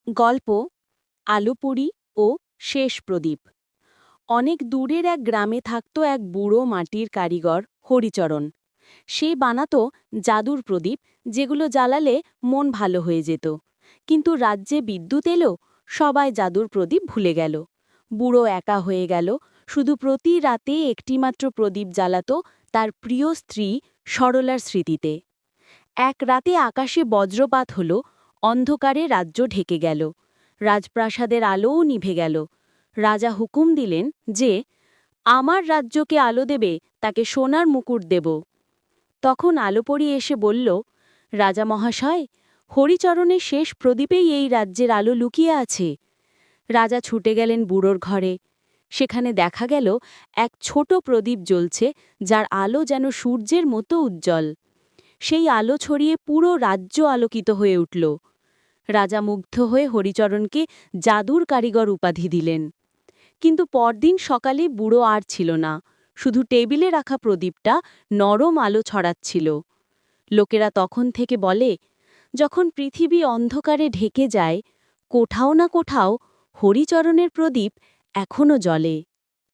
গল্প আলোপুরি ও শেষ প্রদীপ। অনেক দূরের এক গ্রামে থাকত এক বুড়ো মাটির কারিগর হরিচরণ। সে বানাতো জাদুর প্রদীপ, যেগুলো জ্বালালে মন ভালো হয়ে যেত। কিন্তু রাজ্যে বিদ্যুৎ এলো, সবাই জাদুর প্রদীপ ভুলে গেল। বুড়ো একা হয়ে গেল, শুধু প্রতি রাতে একটিমাত্র প্রদীপ জ্বালাতো তার প্রিয় স্ত্রী সরলার স্মৃতিতে। এক রাতে আকাশে বজ্রপাত হল, অন্ধকারে রাজ্য ঢেকে গেল। রাজপ্রাসাদের আলোও নিভে গেল। রাজা হুকুম দিলেন যে আমার রাজ্যকে আলো দেবে তাকে সোনার মুকুট দেব। তখন আলোপরি এসে বলল, রাজা মহাশয়, হরিচরণের শেষ প্রদীপেই এই রাজ্যের আলো লুকিয়ে আছে। রাজা ছুটে গেলেন বুড়োর ঘরে। সেখানে দেখা গেল এক ছোট প্রদীপ জ্বলছে, যার আলো যেন সূর্যের মতো উজ্জ্বল। সেই আলো ছড়িয়ে পুরো রাজ্য আলোকিত হয়ে উঠল। রাজা মুগ্ধ হয়ে হরিচরণকে জাদুর কারিগর উপাধি দিলেন। কিন্তু পরদিন সকালে বুড়ো আর ছিল না, শুধু টেবিলে রাখা প্রদীপটা নরম আলো ছড়াচ্ছিল। লোকেরা তখন থেকে বলে, যখন পৃথিবী অন্ধকারে ঢেকে যায়, কোথাও না কোথাও হরিচরণের প্রদীপ এখনো জ্বলে।